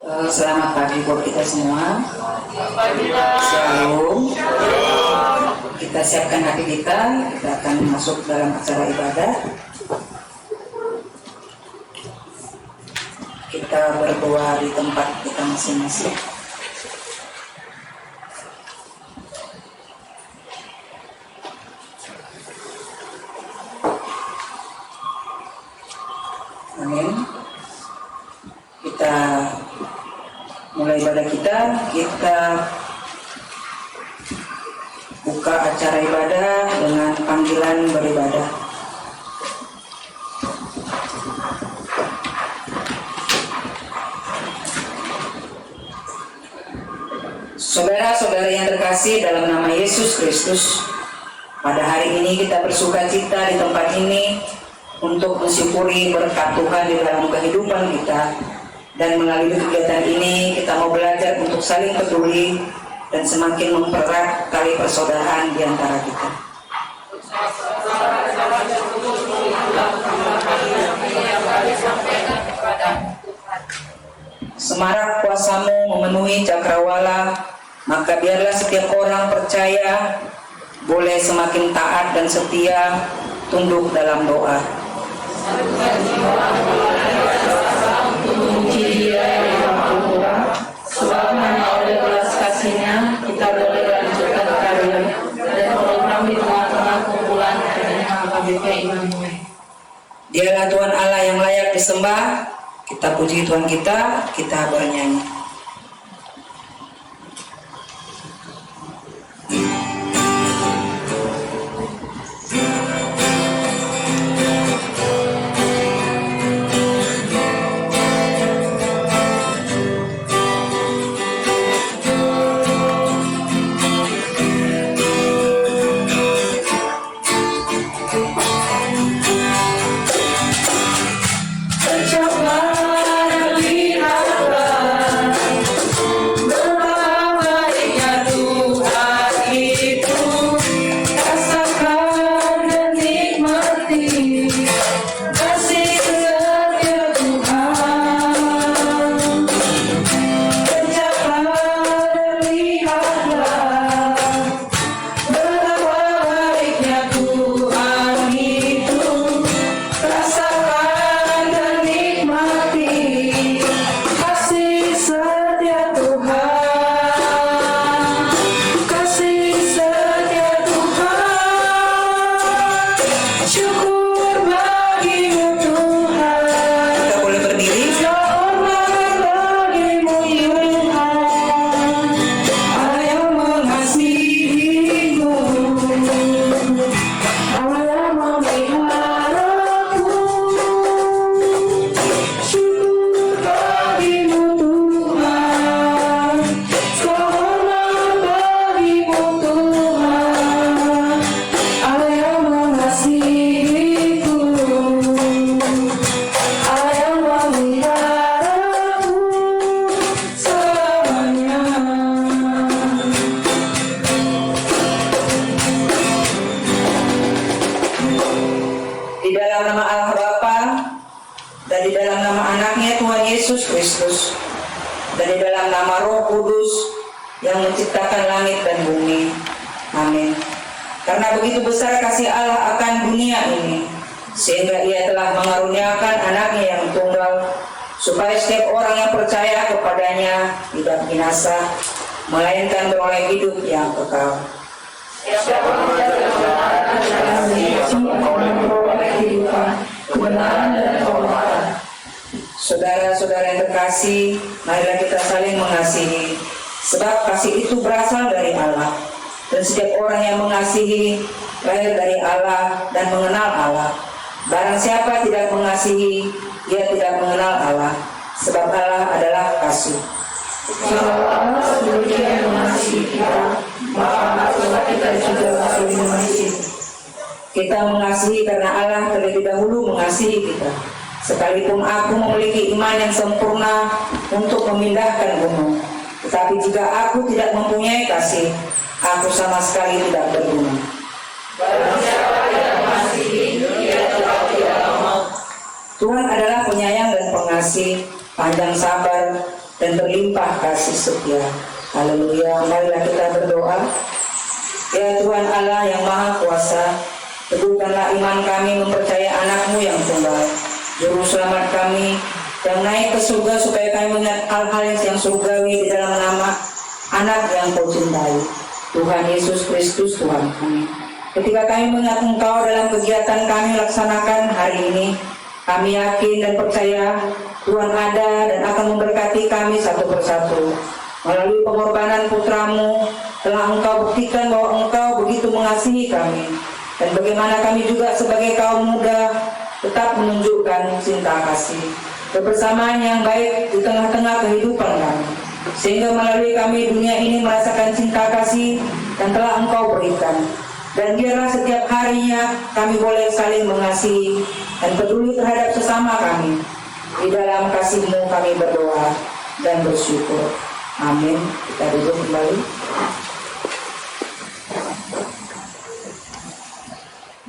Selamat pagi buat kita semua. Shalom. Kita siapkan hati kita akan masuk dalam acara ibadah. Kita berdoa di tempat kita masing-masing. Amin. Kita mulai ibadah kita buka acara ibadah dengan panggilan beribadah. Saudara-saudara yang terkasih dalam nama Yesus Kristus, pada hari ini kita bersuka cita di tempat ini untuk mensyukuri berkat Tuhan di dalam kehidupan kita. Dan melalui kegiatan ini kita mau belajar untuk saling peduli dan semakin mempererat tali persaudaraan di antara kita. Semarak kuasamu memenuhi cakrawala, maka biarlah setiap orang percaya boleh semakin taat dan setia tunduk dalam doa. Dia yang Maha Murah, sebab hanya oleh belas kasih-Nya kita boleh melanjutkan karya dan program di tengah-tengah kumpulan dengan KBP Immanuel. Dialah Tuhan Allah yang layak disembah. Kita puji Tuhan kita bernyanyi. Dan di dalam nama Roh Kudus yang menciptakan langit dan bumi. Amin. Karena begitu besar kasih Allah akan dunia ini, sehingga Ia telah mengaruniakan anaknya yang tunggal, supaya setiap orang yang percaya kepadanya tidak binasa, melainkan beroleh hidup yang kekal. Saudara-saudara yang terkasih, marilah kita saling mengasihi, sebab kasih itu berasal dari Allah. Dan setiap orang yang mengasihi lahir dari Allah dan mengenal Allah. Barang siapa tidak mengasihi, dia tidak mengenal Allah, sebab Allah adalah kasih. Kalau Allah sedemikian mengasihi kita, maka kita juga saling mengasihi. Kita mengasihi karena Allah terlebih dahulu mengasihi kita. Sekalipun aku memiliki iman yang sempurna untuk memindahkan gunung, tetapi jika aku tidak mempunyai kasih, aku sama sekali tidak berguna. Barang siapa tidak mengasihi, dia tetap tidak mau. Tuhan adalah penyayang dan pengasih, panjang sabar, dan berlimpah kasih setia. Haleluya. Marilah kita berdoa. Ya Tuhan Allah yang Maha Kuasa, teguhkanlah iman kami mempercayai anak-Mu yang tunggal, Juru Selamat kami yang naik ke surga, supaya kami melihat hal-hal yang surgawi di dalam nama anak yang Kau cintai, Tuhan Yesus Kristus Tuhan kami. Ketika kami mengingat Engkau dalam kegiatan kami laksanakan hari ini, kami yakin dan percaya Tuhan ada dan akan memberkati kami satu persatu. Melalui pengorbanan putra-Mu, telah Engkau buktikan bahwa Engkau begitu mengasihi kami, dan bagaimana kami juga sebagai kaum muda tetap menunjukkan cinta kasih, kebersamaan yang baik di tengah-tengah kehidupan kami, sehingga melalui kami dunia ini merasakan cinta kasih dan telah Engkau berikan. Dan biarlah setiap harinya kami boleh saling mengasihi dan peduli terhadap sesama kami. Di dalam kasih-Mu kami berdoa dan bersyukur. Amin. Kita duduk kembali.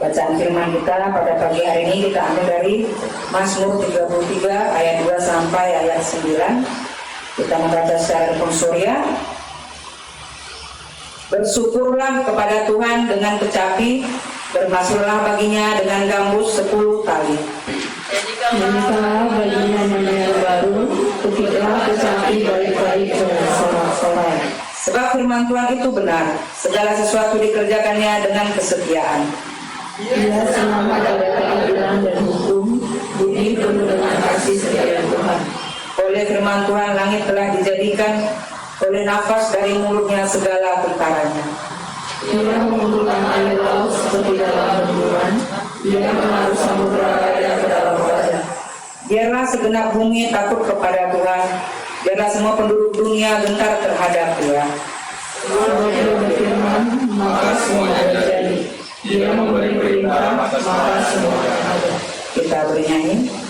Bacaan firman kita pada pagi hari ini kita ambil dari Mazmur 33 ayat 2 sampai ayat 9. Kita membaca secara responsorial. Bersyukurlah kepada Tuhan dengan kecapi, bermaksudlah baginya dengan gambus 10 tali. Mintalah baginya mendengar baru, ketiklah kecapi baik-baik dengan sorak-sorai. Sebab firman Tuhan itu benar, segala sesuatu dikerjakannya dengan kesetiaan. Ia senang pada keadilan dan hukum, budi penuh dengan kasih setia Tuhan. Oleh firman Tuhan langit telah dijadikan, oleh nafas dari mulutnya segala perkaranya. Ia mengumpulkan air laut seperti dalam benduran, ia menaruh samudera raya ke dalam wadah. Biarlah segenap bumi takut kepada Tuhan, biarlah semua penduduk dunia gentar terhadap Dia. Kalau Dia berfirman, maka semuanya jadi. Dia memberi perintah, maka semuanya ada. Kita bernyanyi.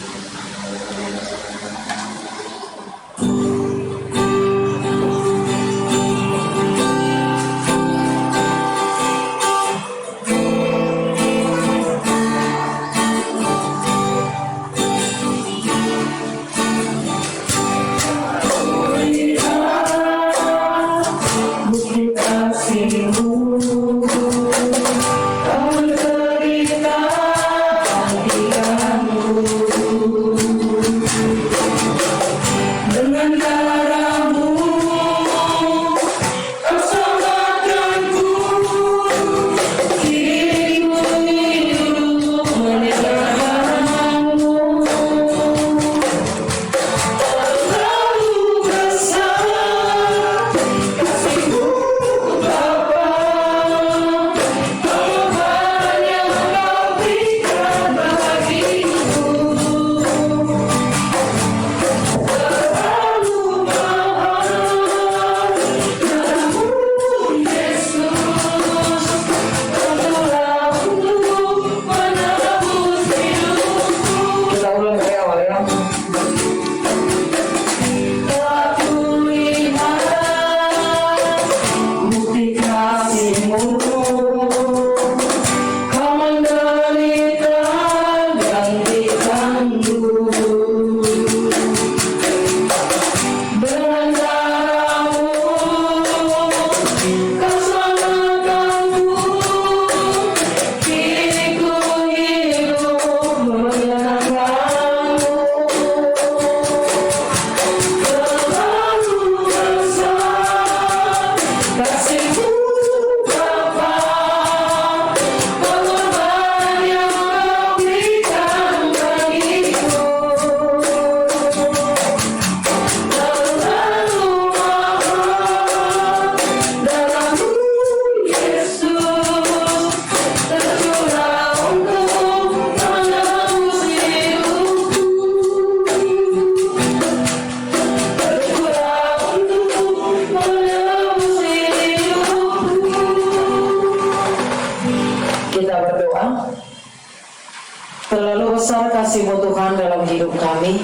kasih-Mu Tuhan dalam hidup kami,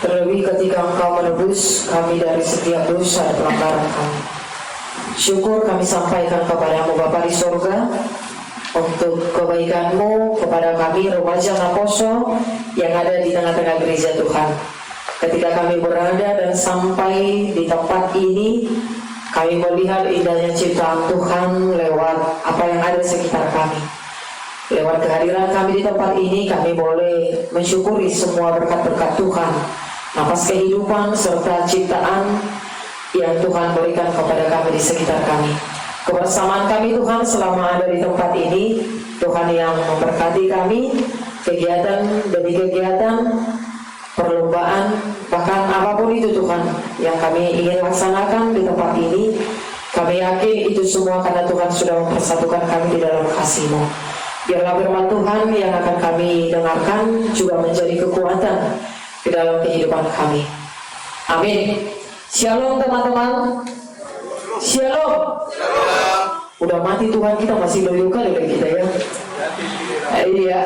terlebih ketika Engkau menebus kami dari setiap dosa dan pelanggaran kami. Syukur kami sampaikan kepada-Mu Bapa di sorga untuk kebaikan-Mu kepada kami remaja Naposo yang ada di tengah-tengah gereja Tuhan. Ketika kami berada dan sampai di tempat ini, kami melihat indahnya ciptaan Tuhan lewat apa yang ada di sekitar kami. Lewat kehadiran kami di tempat ini, kami boleh mensyukuri semua berkat-berkat Tuhan, napas kehidupan serta ciptaan yang Tuhan berikan kepada kami di sekitar kami. Kebersamaan kami Tuhan selama ada di tempat ini, Tuhan yang memberkati kami, kegiatan demi kegiatan, perlombaan, bahkan apapun itu Tuhan yang kami ingin laksanakan di tempat ini, kami yakin itu semua karena Tuhan sudah mempersatukan kami di dalam kasih-Mu. Biarlah firman Tuhan yang akan kami dengarkan juga menjadi kekuatan di dalam kehidupan kami. Amin. Shalom teman-teman. Shalom. Udah mati Tuhan kita masih loyo kali udah kita ya. Iya,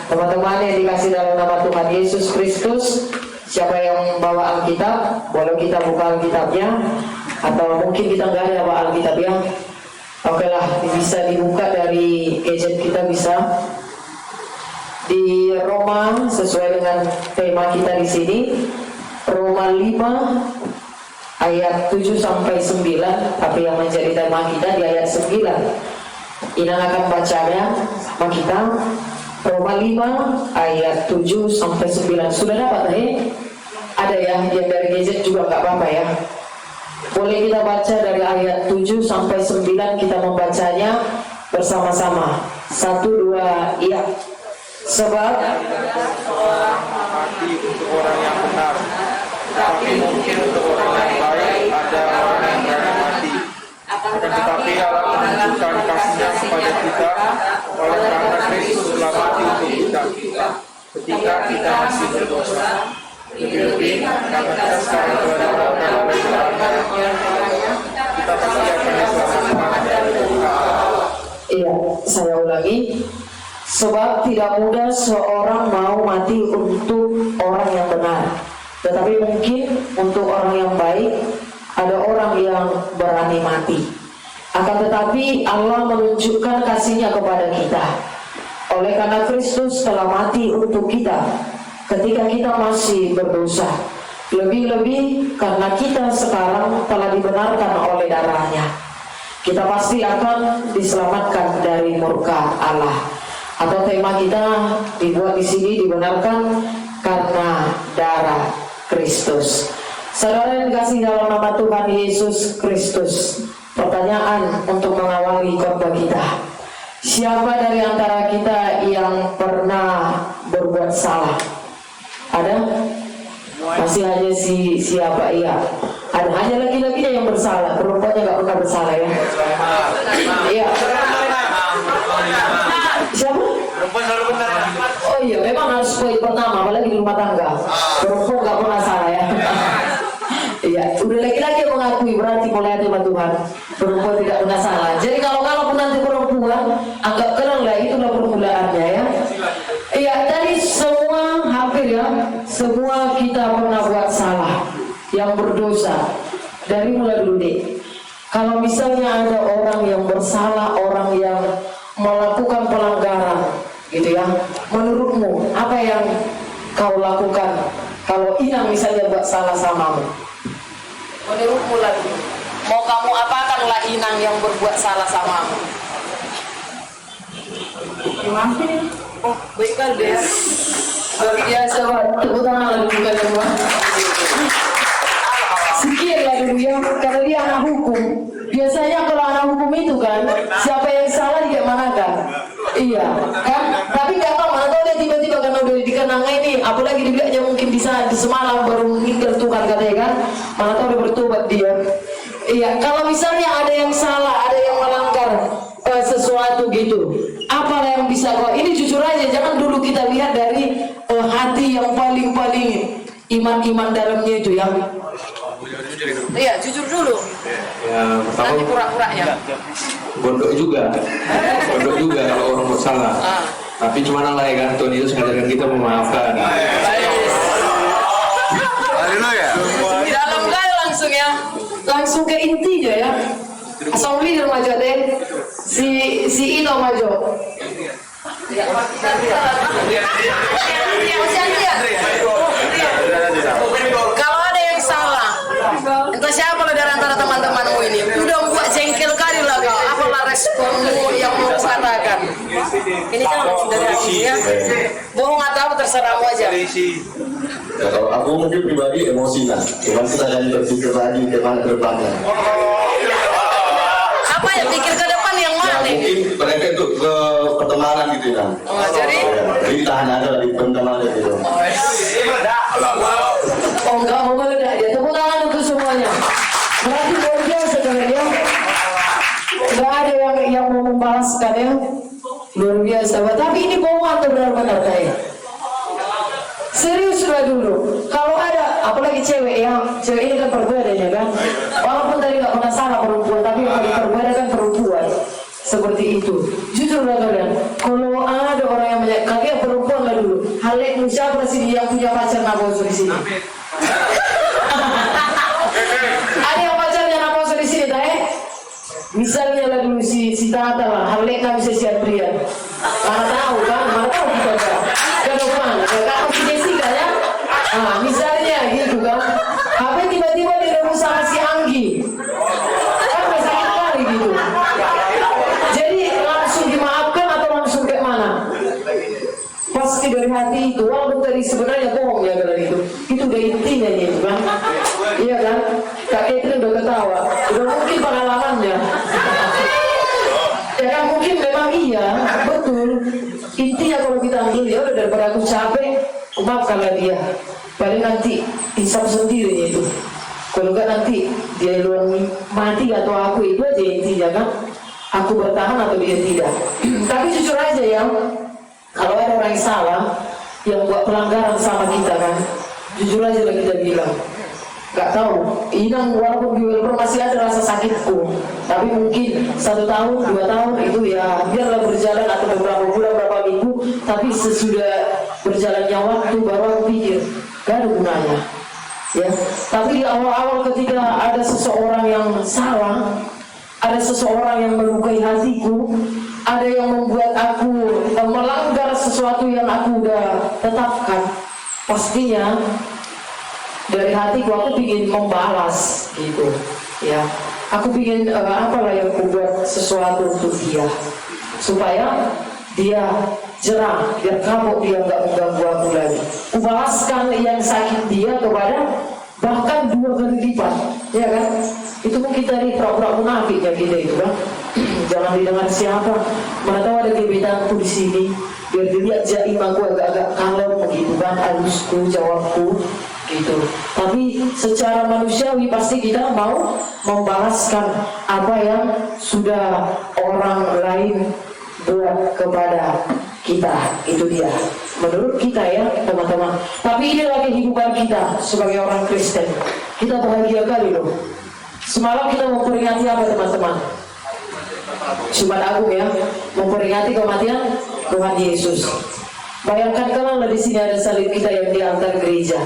teman-teman yang dikasih dalam nama Tuhan Yesus Kristus, siapa yang bawa Alkitab, boleh kita buka Alkitabnya, atau mungkin kita nggak ada bawa Alkitab ya. Oke lah, bisa dibuka dari gadget kita bisa di Roma sesuai dengan tema kita di sini. Roma 5 ayat 7 sampai 9, tapi yang menjadi tema kita di ayat 9. Inang akan bacanya sama kita. Roma 5 ayat 7 sampai 9. Sudah dapat ada ya yang dari gadget juga nggak apa-apa ya. Boleh kita baca dari ayat 7 sampai 9, kita membacanya bersama-sama. 1, 2, iya. Sebab mati untuk orang yang benar, tapi mungkin untuk orang yang baik ada orang yang berani mati. Akan tetapi Allah menunjukkan kasih-Nya kepada kita oleh karena Kristus telah mati untuk kita ketika kita masih berdosa. Lebih-lebih karena kita sekarang telah dilakukan oleh Tuhan, kita pasti akan diselamatkan dari murka Allah. Iya, saya ulangi. Sebab tidak mudah seorang mau mati untuk orang yang benar, tetapi mungkin untuk orang yang baik ada orang yang berani mati. Akan tetapi Allah menunjukkan kasih-Nya kepada kita oleh karena Kristus telah mati untuk kita ketika kita masih berdosa. Lebih-lebih karena kita sekarang telah dibenarkan oleh darah-Nya, kita pasti akan diselamatkan dari murka Allah. Atau tema kita dibuat di sini, dibenarkan karena darah Kristus. Saudara yang dikasih dalam nama Tuhan Yesus Kristus, pertanyaan untuk mengawali khotbah kita. Siapa dari antara kita yang pernah berbuat salah? Ada? Masih hanya siapa? Iya. Ada hanya laki-lakinya yang bersalah, perempuannya nggak pernah bersalah ya. Iya. Siapa? Perempuan selalu benar. Oh iya, memang harus poin pertama, apalagi di rumah tangga. Perempuan nggak pernah salah ya. Iya, udah laki-laki yang mengakui berarti mulai ada Tuhan. Perempuan tidak pernah salah. Jadi kalau nanti perempuan anggap kenal lah, itulah permulaannya ya. Iya, tadi semua hampir ya, semua kita pernah buat salah, yang berdosa. Dari mulai dulu deh. Kalau misalnya ada orang yang bersalah, orang yang melakukan pelanggaran gitu ya, menurutmu apa yang kau lakukan kalau Inang misalnya buat salah samamu? Menurutmu lagi, mau kamu apakanlah Inang yang berbuat salah samamu? Maafin. Oh, baik kan dia. Luar biasa, Pak. Tepuk tangan lagi bukan semua. Sekian lah dulu ya, karena dia anak hukum. Biasanya kalau anak hukum itu kan, siapa yang salah dia manakan. Iya, kan? Tapi nggak tahu, mana tahu dia tiba-tiba karena udah dikenang ini, apalagi dibilangnya mungkin bisa di semalam baru meninggal Tuhan katanya kan, mana tahu dia bertobat dia. Iya, kalau misalnya ada yang salah, ada yang melanggar sesuatu gitu, apalah yang bisa kok? Ini jujur aja, jangan dulu kita lihat dari hati yang paling iman dalamnya itu ya. Iya, jujur dulu. Ya, Nanti pura-pura ya. Gondok juga kalau orang buat salah. Tapi cuma Allah ya kan, Tuhan Yesus mengajarkan kita memaafkan. Haleluya. Dalam kali langsung ya, langsung ke intinya ya. Asal leader maju deh, si Ino maju. Ini kan dari aku ya. Bohong atau apa terserah kamu aja. Ya, kalau aku mungkin pribadi emosi lah, cuman kita jangan berpikir lagi kemana ke depannya. Apa ya pikir ke depan yang Ya, mana nih? mungkin mereka itu ke pertemanan gitu kan. Jadi? Ya, jadi tahan aja lah di pertemanan gitu. Oh enggak mau meledak dia. Tepuk tangan untuk semuanya. Berarti luar biasa kalian ya. Enggak ada yang mau membalaskan ya. Luar biasa. Tapi ini bohong atau benar-benar kayak? Serius lah dulu. Kalau ada, apalagi cewek ini kan perbedaannya kan. Walaupun tadi nggak pernah salah perempuan, tapi yang paling berbeda kan perempuan. Seperti itu. Jujur lah kalian. Kalau ada orang yang banyak, kalian perempuan lah dulu. Halekmu siapa sih yang punya pacar naboso di sini? Ada yang pacarnya naboso di sini, tak? Misalnya lah dulu si Tata lah, haleknya bisa si Adrian. Mana tahu kan? Mana tahu kita kan? Ke depan, kalau si Jessica ya. Misalnya gitu kan. Tapi tiba-tiba direbut sama si Anggi. Kan sakit kali gitu. Jadi langsung dimaafkan atau langsung kayak mana? Pasti dari hati itu, walaupun tadi sebenarnya bohong ya kalau itu udah intinya gitu kan. Iya kan? Kak Catherine udah ketawa, udah mungkin pengalamannya. Ya kan mungkin memang iya, betul. Intinya kalau kita ambil ya udah daripada aku capek, maafkanlah dia. Paling nanti insaf sendiri itu. Kalau enggak nanti dia duluan mati atau aku, itu aja intinya kan. Aku bertahan atau dia tidak. Tapi jujur aja ya, kalau ada orang yang salah, yang buat pelanggaran sama kita kan, jujur aja lah kita bilang. Gak tahu, inang walaupun di Welper masih ada rasa sakitku, tapi mungkin 1 tahun, 2 tahun itu ya biarlah berjalan atau beberapa bulan, beberapa minggu. Tapi sesudah berjalannya waktu baru aku pikir gak ada gunanya. Ya, tapi di awal-awal ketika ada seseorang yang salah, ada seseorang yang melukai hatiku, ada yang membuat aku melanggar sesuatu yang aku udah tetapkan, pastinya dari hatiku aku ingin membalas gitu ya. Aku ingin apalah yang membuat sesuatu untuk dia supaya dia jerah, biar kapok, dia nggak mengganggu aku lagi. Kubalaskan yang sakit dia kepada bahkan 2 kali lipat, ya kan? Itu mungkin dari pura-pura munafik ya kita itu kan. Jangan didengar siapa, mana tahu ada gebetanku di sini, biar dilihat jaim aku agak-agak kalem begitu kan, halusku, jawabku gitu. Tapi secara manusiawi pasti kita mau membalaskan apa yang sudah orang lain buat kepada kita. Itu dia menurut kita ya teman-teman. Tapi inilah kehidupan kita sebagai orang Kristen. Kita bahagia kali loh. Semalam kita memperingati apa teman-teman? Jumat Agung ya, memperingati kematian Tuhan Yesus. Bayangkan kalau di sini ada salib kita yang di altar gereja.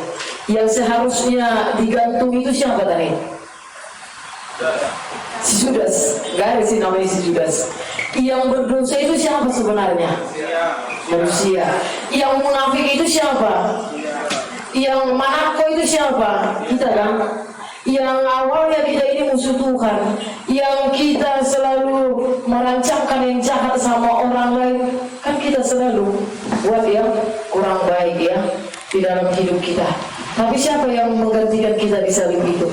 Yang seharusnya digantung itu siapa tadi? Si Judas. Gak ada sih namanya si Judas. Yang berdosa itu siapa sebenarnya? Manusia. Yang munafik itu siapa? Yang manako itu siapa? Kita kan? Yang awalnya kita ini musuh Tuhan, yang kita selalu merancangkan yang jahat sama orang lain, kan kita selalu buat yang kurang baik ya di dalam hidup kita. Tapi siapa yang menggantikan kita di salib itu?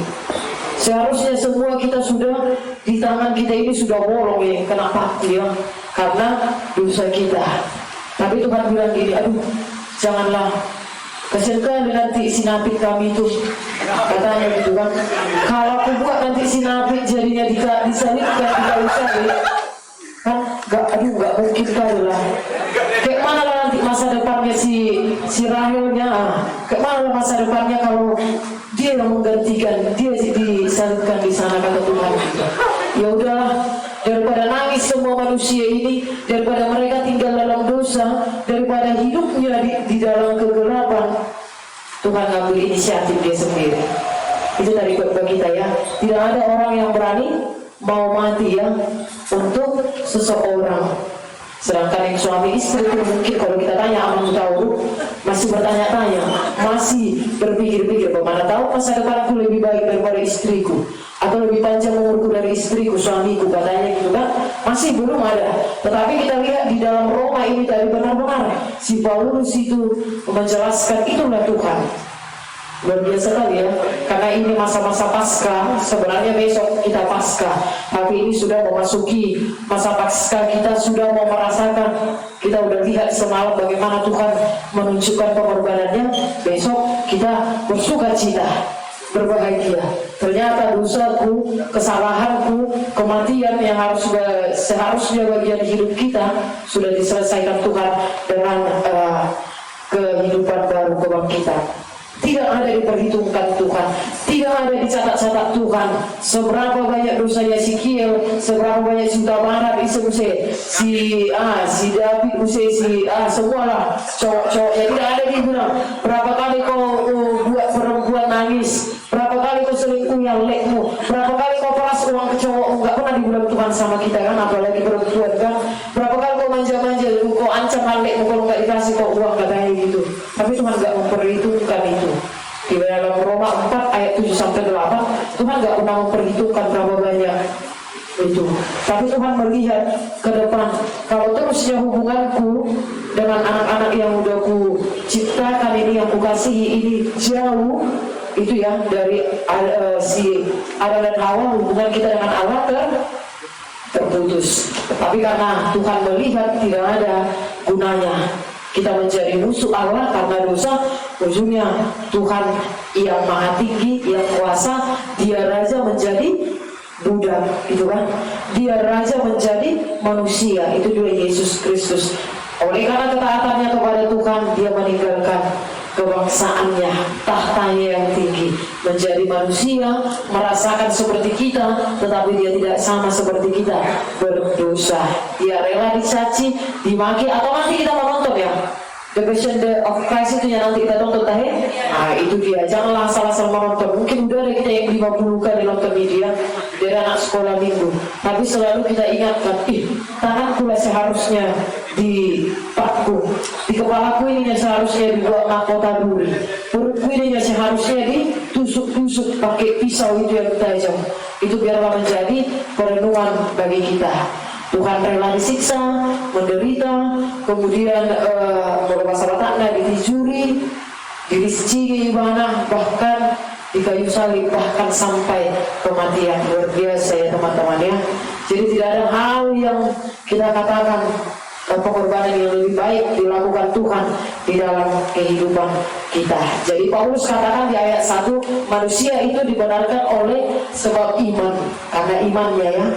Seharusnya semua kita sudah di tangan kita ini sudah bolong ya. Kenapa? Ya, karena dosa kita. Tapi Tuhan bilang gini, aduh janganlah, kasihan kali nanti sinapit kami itu, katanya gitu kan. Kalau aku buat nanti sinapit jadinya disalibkan di kayu salib, kan gak mungkin kali lah. Kayak mana lah nanti masa depannya si Rahilnya, kayak mana lah masa depannya kalau dia yang menggantikan, dia disalibkan di sana, kata Tuhan. Ya udahlah, daripada nangis semua manusia ini, daripada mereka tinggal dalam dosa, daripada hidupnya di dalam kegelapan, Tuhan ngambil inisiatif dia sendiri. Itu dari khotbah kita ya. Tidak ada orang yang berani mau mati ya untuk seseorang. Sedangkan yang suami istri itu mungkin kalau kita tanya Aman tahu, masih bertanya-tanya, masih berpikir-pikir, bagaimana tahu masa depanku lebih baik daripada istriku, atau lebih panjang umurku dari istriku, suamiku, katanya gitu kan. Masih belum ada. Tetapi kita lihat di dalam Roma ini tadi benar-benar si Paulus itu menjelaskan itulah Tuhan. Luar biasa kali ya, karena ini masa-masa Paskah. Sebenarnya besok kita Paskah, tapi ini sudah memasuki masa Paskah. Kita sudah mau merasakan, kita udah lihat semalam bagaimana Tuhan menunjukkan pengorbanannya. Besok kita bersuka cita, berbahagia. Ternyata dosaku, kesalahanku, kematian yang seharusnya bagian hidup kita sudah diselesaikan Tuhan dengan kehidupan baru, kebangkitan. Tidak ada diperhitungkan Tuhan, tidak ada dicatat-catat Tuhan. Seberapa banyak dosanya si Kiel, seberapa banyak si Tamara, si David, semualah cowok-cowoknya. Tidak ada dibilang berapa kali kau buat perempuan nangis, berapa kali kau selingkuh yang lekmu, berapa kali kau peras uang ke cowok. Enggak pernah dibilang Tuhan sama kita kan, apalagi perempuan kan. Berapa kali kau manja-manja, kau ancam lekmu kalau nggak dikasih kau uang, katanya gitu. Tapi Tuhan nggak memperhitungkan itu. Di dalam Roma 4 ayat 7-8 Tuhan nggak pernah memperhitungkan berapa banyak itu. Tapi Tuhan melihat ke depan, kalau terusnya hubunganku dengan anak-anak yang udah ku ciptakan ini, yang ku kasihi ini jauh itu ya dari si Adam dan Hawa, hubungan kita dengan Allah terputus. Tapi karena Tuhan melihat tidak ada gunanya kita menjadi musuh Allah karena dosa, ujungnya Tuhan yang maha tinggi, yang kuasa, dia raja menjadi budak, gitu kan? Dia raja menjadi manusia, itu juga Yesus Kristus. Oleh karena ketaatannya kepada Tuhan, dia meninggalkan kebangsaannya, tahtanya yang tinggi, menjadi manusia, merasakan seperti kita, tetapi dia tidak sama seperti kita, berdosa. Dia rela dicaci, dimaki, atau nanti kita menonton ya, The Passion of Christ itu yang nanti kita tonton tadi. Nah itu dia, janganlah asal-asal menonton. Mungkin udah ada kita yang 50 kali nonton media dari anak sekolah minggu, tapi selalu kita ingatkan, tanganku lah seharusnya dipakku, di kepalaku ini seharusnya dibuat mahkota duri, perutku ini seharusnya ditusuk-tusuk pakai pisau itu yang tajam. Itu biarlah menjadi perenungan bagi kita. Tuhan rela disiksa, menderita, kemudian bermasalah takna, ditijuri, diriscigi, bahkan di kayu salib, bahkan sampai kematian. Luar biasa ya teman-teman ya. Jadi tidak ada hal yang kita katakan pengorbanan yang lebih baik dilakukan Tuhan di dalam kehidupan kita. Jadi Paulus katakan di ayat 1, manusia itu dibenarkan oleh sebab iman, karena imannya ya.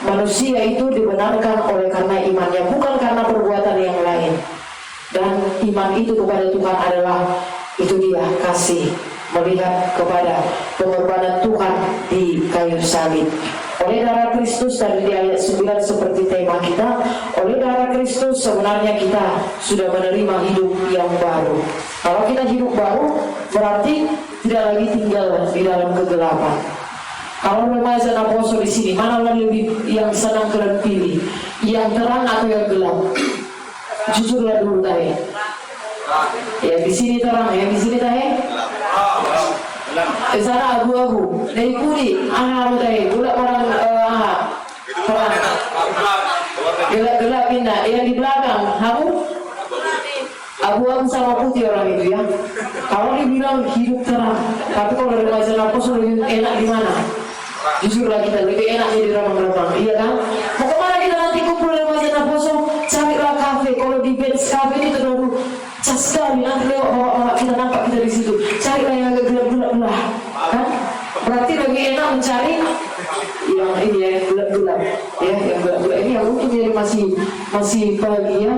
Manusia itu dibenarkan oleh karena imannya, bukan karena perbuatan yang lain. Dan iman itu kepada Tuhan adalah, itu dia, kasih, melihat kepada pengorbanan Tuhan di kayu salib. Oleh darah Kristus, tadi di ayat 9 seperti tema kita, oleh darah Kristus sebenarnya kita sudah menerima hidup yang baru. Kalau kita hidup baru, berarti tidak lagi tinggal di dalam kegelapan. Kalau remaja dan apostol di sini, mana lebih yang senang kalian pilih, yang terang atau yang gelap? Jujurlah dulu tadi. Ya di sini terang, yang di sini tadi. Di sana abu-abu, dari kuli, tadi, bulat orang, gelap pindah. Yang di belakang, kamu abu-abu sama putih orang itu ya. Kalau dibilang hidup terang, tapi kalau remaja dan apostol lebih enak di mana? Jujurlah kita lebih enak jadi ramang-ramang, iya kan? Mau kemana kita nanti kumpul remaja dan apostol? Carilah kafe. Kalau di bench kafe ini terlalu cas sekali, nanti lewat kita nampak kita di situ. Carilah yang agak gelap-gelap lah, kan? Berarti lebih enak mencari yang ini ya, gelap-gelap ya, yang gelap-gelap ini yang mungkin jadi masih pagi ya.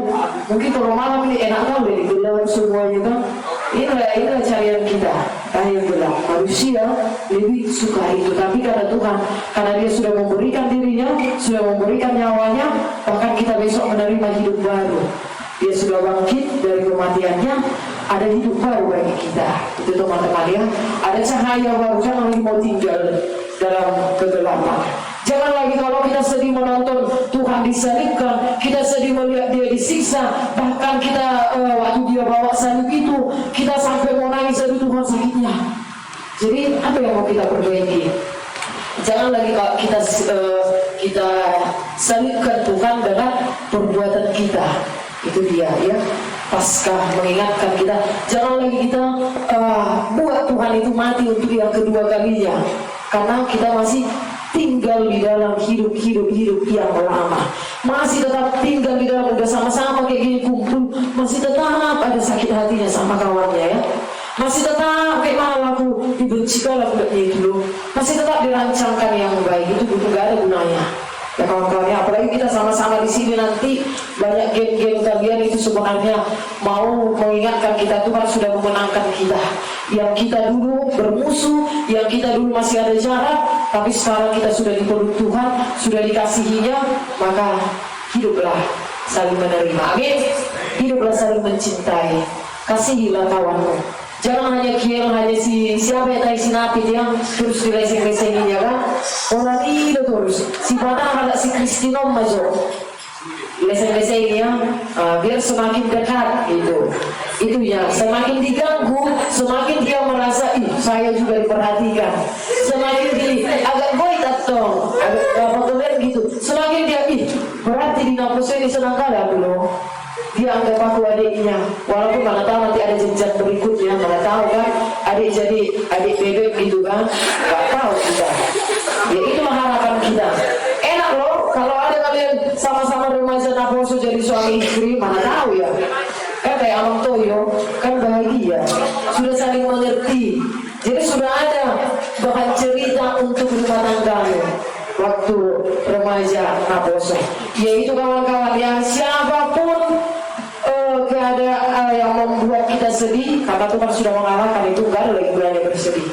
Mungkin kalau malam ini enak kali gelap semuanya kan. Inilah carian kita, yang gelap. Manusia lebih suka itu, tapi karena Tuhan, karena dia sudah memberikan dirinya, sudah memberikan nyawanya, bahkan kita besok menerima hidup baru. Dia sudah bangkit dari kematiannya, ada hidup baru bagi kita. Itu teman-teman ya, ada cahaya baru, jangan lagi mau tinggal dalam kegelapan. Jangan lagi kalau kita sedih menonton Tuhan disalibkan, kita sedih melihat dia disiksa, bahkan kita waktu dia bawa salib itu, kita sampai mau nangis, aduh Tuhan sakitnya. Jadi apa yang mau kita perbaiki? Jangan lagi kita salibkan Tuhan dengan perbuatan kita. Itu dia ya. Paskah mengingatkan kita, jangan lagi kita buat Tuhan itu mati untuk yang kedua kalinya, karena kita masih tinggal di dalam hidup yang lama, masih tetap tinggal di dalam, udah sama-sama kayak gini kumpul, masih tetap ada sakit hatinya sama kawannya ya, masih tetap kayak mana laku dibenci kalau itu loh, masih tetap dirancangkan yang baik, itu butuh gak ada gunanya. Ya kawan-kawan, apalagi kita sama-sama di sini nanti banyak geng-geng kalian itu sebenarnya mau mengingatkan kita, Tuhan sudah memenangkan kita. Yang kita dulu bermusuh, yang kita dulu masih ada jarak, tapi sekarang kita sudah dipeluk Tuhan, sudah dikasihinya, maka hiduplah saling menerima. Amin. Hiduplah saling mencintai. Kasihilah kawanmu. Jangan hanya kiel, hanya siapa yang tadi sinapit yang terus dileseng-lesenginya kan. Orang itu terus si padahal si Kristinom majo leseng-lesengnya biar semakin dekat gitu. Itu ya, semakin diganggu, semakin dia merasa saya juga diperhatikan. Semakin agak boy tatong, agak apa gitu. Semakin dia berarti di kampus ini senang kali dulu. Dia anggap aku adiknya, walaupun mana tahu nanti ada jenjang berikutnya, mana tahu kan adik jadi adik bebek gitu kan, nggak tahu kita. Ya itulah harapan kita. Enak loh kalau ada kalian sama-sama remaja Naposo jadi suami istri, mana tahu ya. Kayak Abang Toyo kan bahagia, sudah saling mengerti. Jadi sudah ada bahan cerita untuk rumah tanggamu waktu remaja Naposo. Yaitu kawan-kawan yang siapapun keadaan yang membuat kita sedih, karena Tuhan sudah mengalahkan itu, gak ada lagi gunanya bersedih.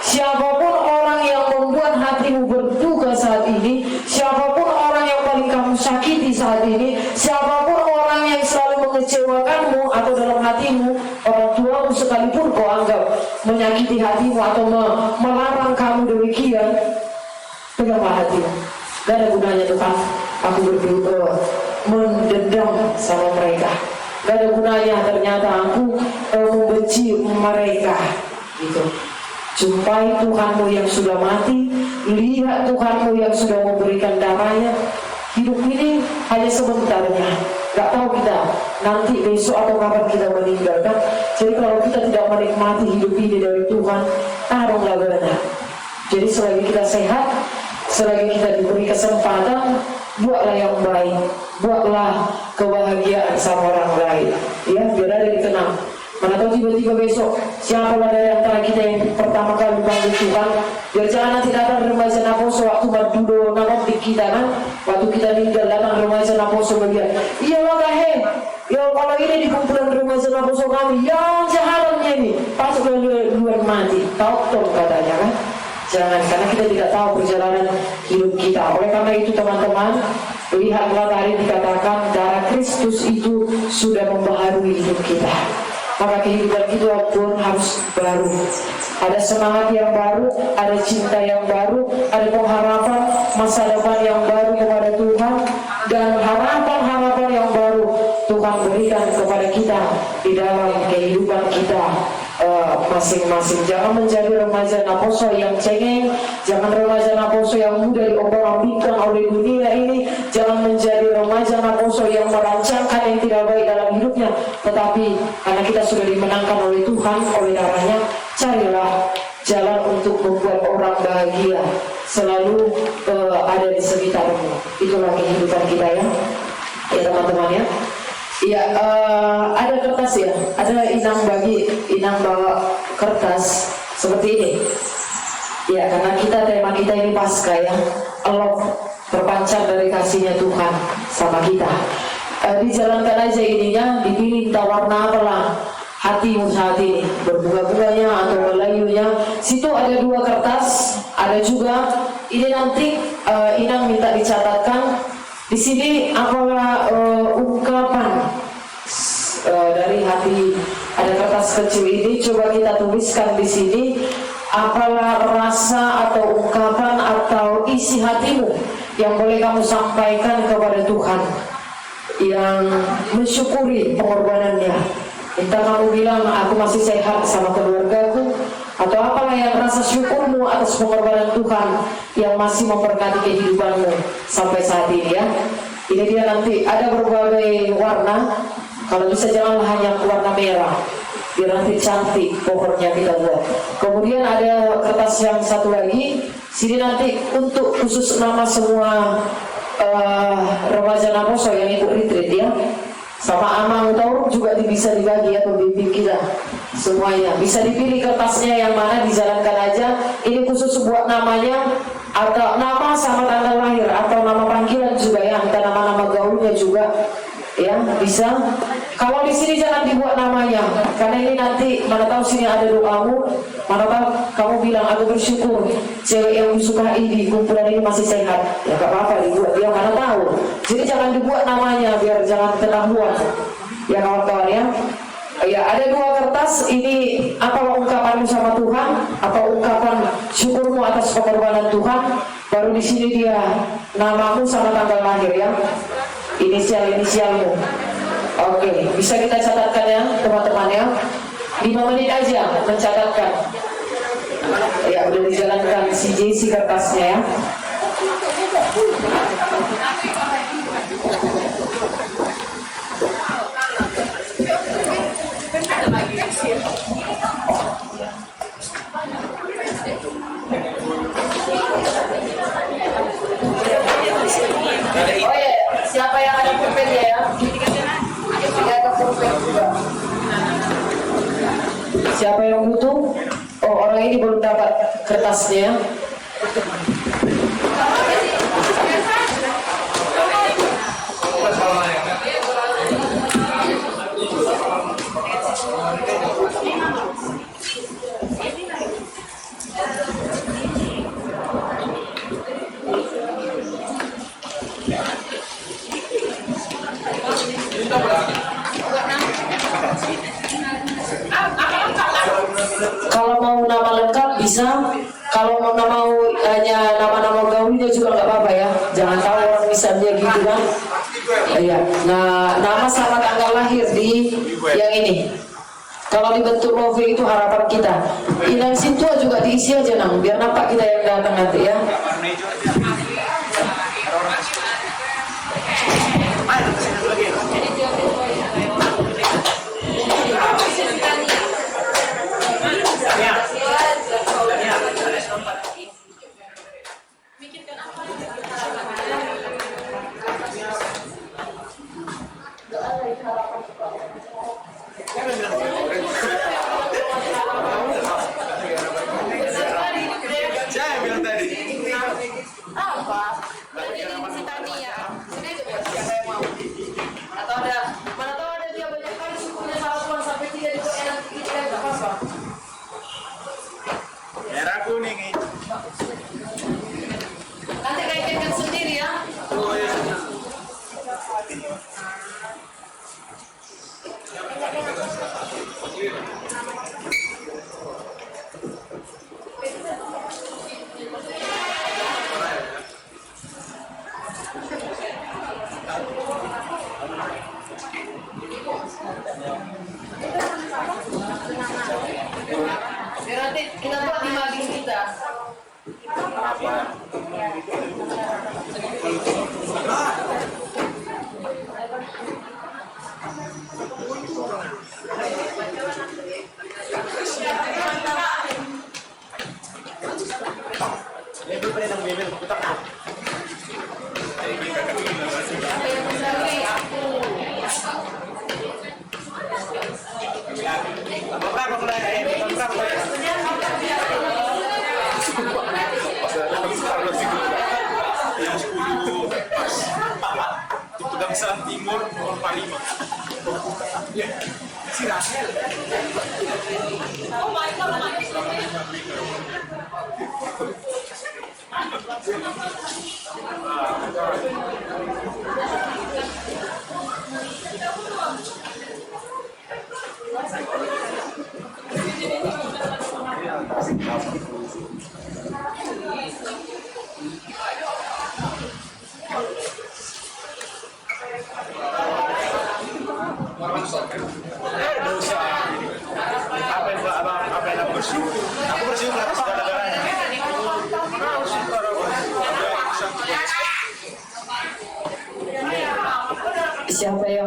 Siapapun orang yang membuat hatimu berduka saat ini, siapapun orang yang paling kamu sakiti saat ini, siapapun orang yang selalu mengecewakanmu atau dalam hatimu, orang tuamu sekalipun kau anggap menyakiti hatimu atau melarang kamu demikian, peganglah hatimu. Gak ada gunanya Tuhan aku berdoa mendendam sama mereka. Gak ada gunanya ternyata aku membenci mereka gitu. Jumpai Tuhanmu yang sudah mati, lihat Tuhanmu yang sudah memberikan darahnya. Hidup ini hanya sebentarnya, gak tahu kita nanti besok atau kapan kita meninggalkan. Jadi kalau kita tidak menikmati hidup ini dari Tuhan, taruhlah benar. Jadi selagi kita sehat, selagi kita diberi kesempatan, buatlah yang baik, buatlah kebahagiaan sama orang lain, ya biar ada dikenal. Mana tahu tiba-tiba besok siapalah dari antara kita yang pertama kali dipanggil Tuhan. Biar jangan nanti datang remaja Naposo waktu Madudo nama di kita kan, waktu kita tinggal datang remaja Naposo bagian. Iya lah kahe, ya kalau ini di kumpulan remaja Naposo kami yang jahatnya ini pasuk luar mati, tahu katanya kan. Jangan, karena kita tidak tahu perjalanan hidup kita. Oleh karena itu teman-teman, lihatlah tadi dikatakan darah Kristus itu sudah membaharui hidup kita. Maka kehidupan kita pun harus baru. Ada semangat yang baru, ada cinta yang baru, ada pengharapan masa depan yang baru kepada Tuhan, dan harapan-harapan yang baru Tuhan berikan kepada kita di dalam kehidupan kita masing-masing. Jangan menjadi remaja Naposo yang cengeng, jangan remaja Naposo yang mudah diombang-ambingkan oleh dunia ini, jangan menjadi remaja Naposo yang merancangkan yang tidak baik dalam hidupnya. Tetapi karena kita sudah dimenangkan oleh Tuhan, oleh darahnya, carilah jalan untuk membuat orang bahagia selalu ada di sekitarmu. Itulah kehidupan kita ya teman-teman ya. Ya, ada kertas ya, ada Inang bawa kertas seperti ini. Ya, karena tema kita ini Paskah ya, Allah terpancar dari kasihnya Tuhan sama kita. Dijalankan aja ininya, dipilih entah warna apalah hatimu saat ini, berbunga-bunganya atau melayunya. Situ ada 2 kertas, ada juga ini nanti Inang minta dicatatkan. Di sini apalah ungkapan dari hati. Ada kertas kecil ini, coba kita tuliskan di sini apalah rasa atau ungkapan atau isi hatimu yang boleh kamu sampaikan kepada Tuhan, yang mensyukuri pengorbanannya. Entah kamu bilang aku masih sehat sama keluargaku, Atau apalah yang rasa syukurmu atas pengorbanan Tuhan yang masih memberkati kehidupanmu sampai saat ini ya. Ini dia nanti ada berbagai warna. Kalau bisa janganlah hanya warna merah, biar nanti cantik pokoknya kita buat. Kemudian ada kertas yang satu lagi. Sini nanti untuk khusus nama semua remaja Naposo yang ikut retreat ya. Sama Amang Tauruk juga bisa dibagi ya, pembimbing kita semuanya. Bisa dipilih kertasnya yang mana, dijalankan aja. Ini khusus buat namanya, atau nama sama tanggal lahir, atau nama panggilan juga ya, entah nama-nama gaulnya juga ya bisa. Kalau di sini jangan dibuat namanya, karena ini nanti mana tahu sini ada doamu, mana tahu kamu bilang aku bersyukur cewek yang disukai di kumpulan ini masih sehat, ya gak apa-apa dibuat, dia mana tahu. Jadi jangan dibuat namanya biar jangan ketahuan ya kawan-kawan ya. Ya ada dua kertas ini, apa ungkapanmu sama Tuhan, apa ungkapan syukurmu atas pengorbanan Tuhan. Baru di sini dia namamu sama tanggal lahir ya, inisialmu. Oke, bisa kita catatkan ya teman-teman ya. 5 menit aja mencatatkan. Ya udah dijalankan si JC kertasnya ya. Oh ya, siapa yang ada pulpennya ya? Tidak ada pulpen juga. Siapa yang butuh? Oh, orang ini belum dapat kertasnya. Kalau mau nama lengkap bisa, kalau mau hanya nama-nama gaulnya juga nggak apa-apa ya. Jangan tahu orang misalnya gitu kan. Iya. Nah, nama sama tanggal lahir di yang ini. Kalau dibentuk novel itu harapan kita. Inang Sintua juga diisi aja nang, biar nampak kita yang datang nanti ya. Merah kuning ini. Nanti kaitkan sendiri ya. Nanti kita buat di maging kita. Pegang Timur 45. Si Rasel. Oh my God. Apa yang bersyukur?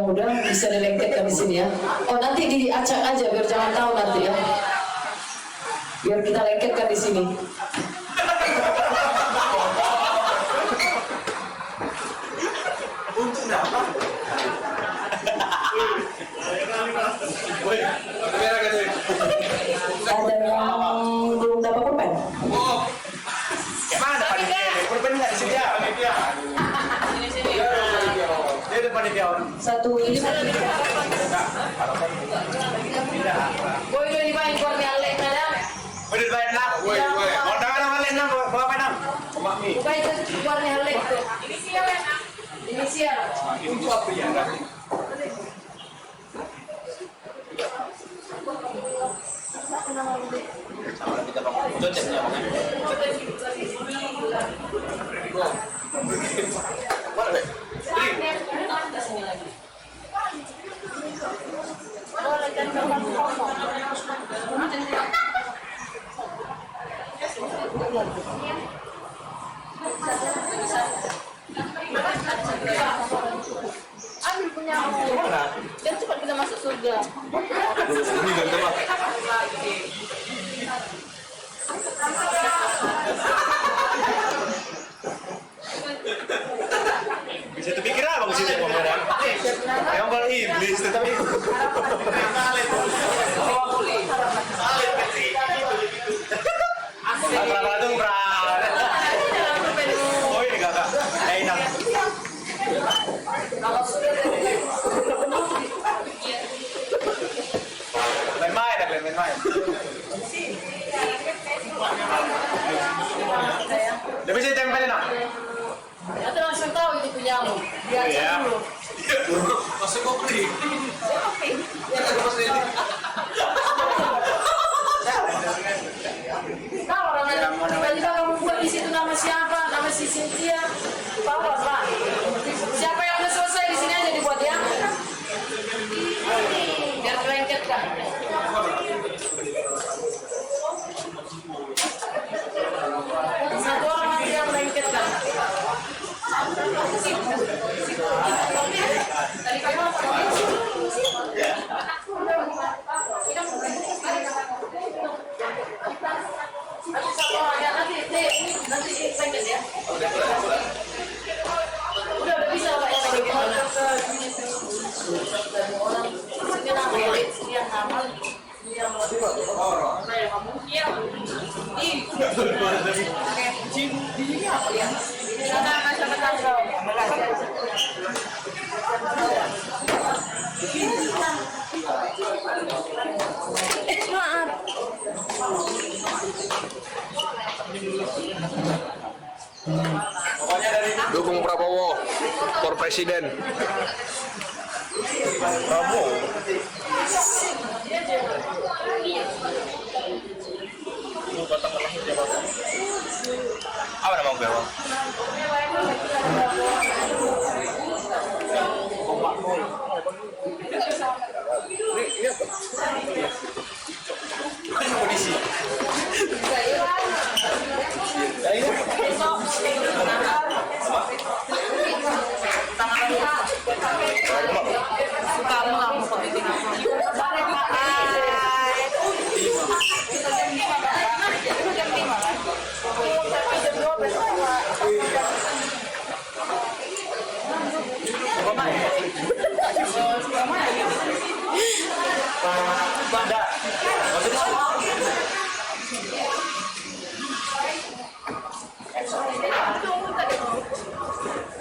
muda bisa dilengketkan di sini ya. Oh nanti diacak aja biar jangan tahu nanti ya. Biar kita lengketkan di sini. Ada yang belum dapat pulpen? Mana panitia? Pulpen nggak di sini ya? Dia depan dia. Satu ini satu ini. Boy udah dimain keluarnya Alek ada. Udah bayar nak. Woi. Mau tangan nama lain nak. Bawa apa nak? Mami. Bukan itu keluarnya Alek tuh. Inisial ya. Inisial. Itu apa ya? Kita bangun. Cocoknya bangun. Mana? Ambil punya dan cepat kita masuk surga. Ini ganteng pak. Bisa terpikir apa sih dia pemeran? Yang kalau iblis tetapi apa tuh berat? Oh ini kakak, enak. Main-main. Lebih saya tempelin nak. Atau langsung tahu itu punyamu. Iya. Dulu. Masuk kopi. Tahu orang ada. Tiba-tiba kamu buat di situ nama siapa? Nama si Cynthia. Tahu apa? Siapa yang udah selesai di sini aja dibuat ya. Biar lengket kan. Satu orang nanti yang lengket kan. Nanti lengket ya. Udah bisa Pak ya. Orang sini nama elit, sini yang nama. Yang kamu iya. Di apa ya? Sama tahu. Maaf. Dukung Prabowo for presiden. Prabowo. Apa nama beliau? Kondisi.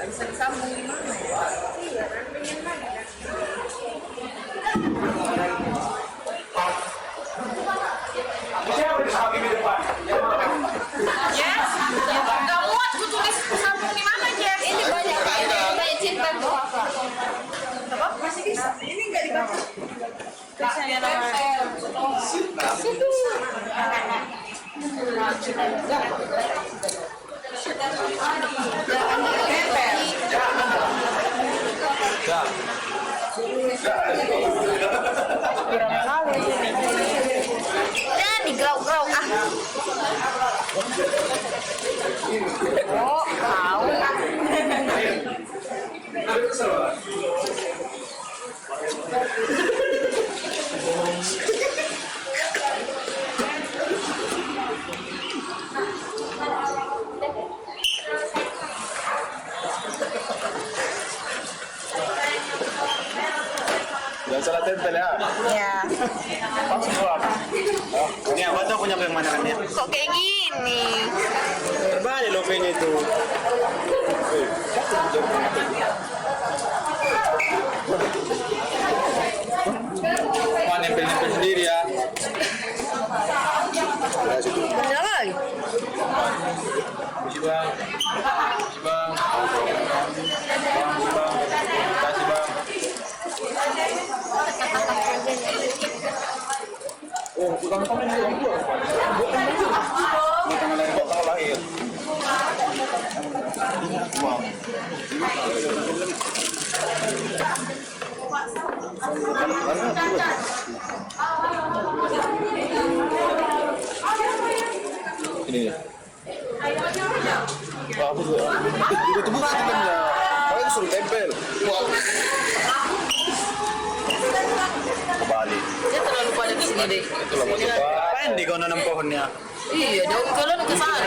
Bisa disambung gimana ya? Iya, pengen lagi kan. Siapa di samping di depan? Yes, nggak muat ku tulis sambung di mana Jeff? Ini banyak cinta tuh apa? Apa? Masih bisa. Ini nggak dibaca. Tulisannya nama. Situ. Ya digerau-gerau ah. Oh, tahu. tempel ya. Ya. Langsung keluar. Ini apa tuh punya yang mana kan ya? Kok kayak gini? Berbalik lopenya itu. Wah, nempel-nempel sendiri ya. Bener lagi. Kasih bang. Kasih bang. Kasih bang. Oh, tukang komen itu gua. Tukang lahir kok tanggal lahir. Wow. Ini ya. Wah, aku juga. Itu bukan tempelnya. Kalau itu suruh tempel. Wow. Kembali. Dia terlalu padat di sini deh. Itu lah motor. Apain di kau nanam pohonnya? Iya, jauh kalau ke sana.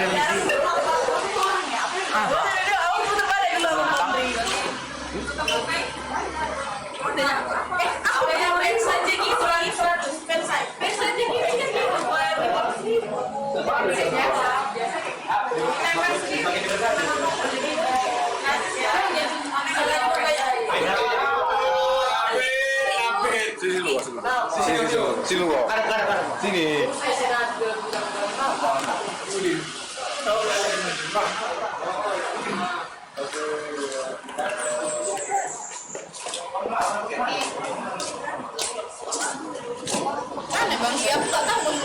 Sini lu. Sini. Mana bang siapa tak tahu.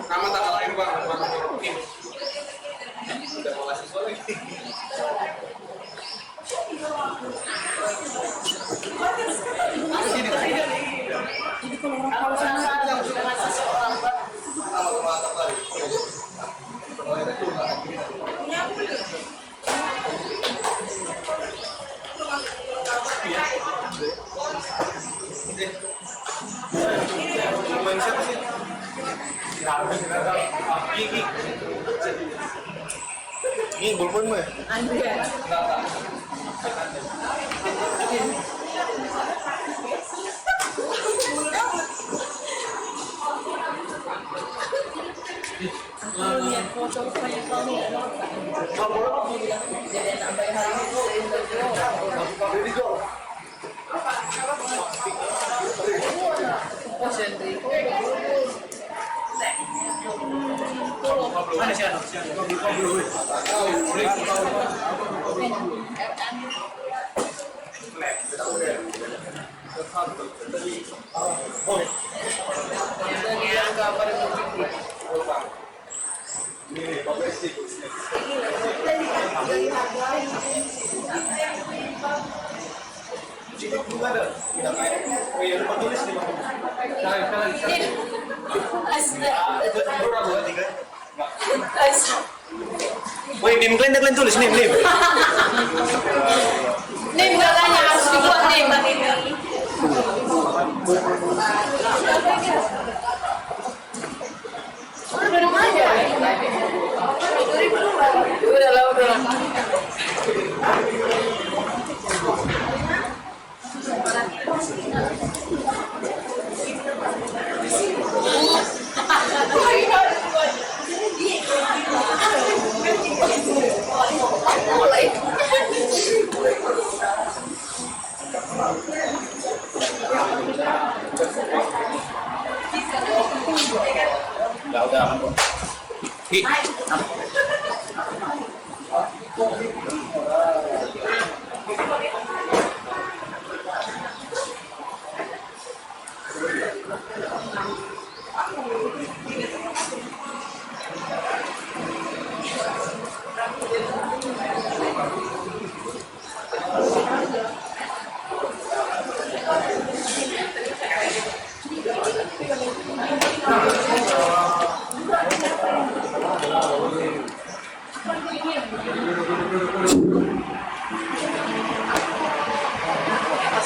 Nama tanggal lahir bang. Ini bolponmu ya? Woi, Nim, kalian tulis Nim. Nim katanya harus dibuat Nim. Masih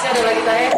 ada lagi tanya?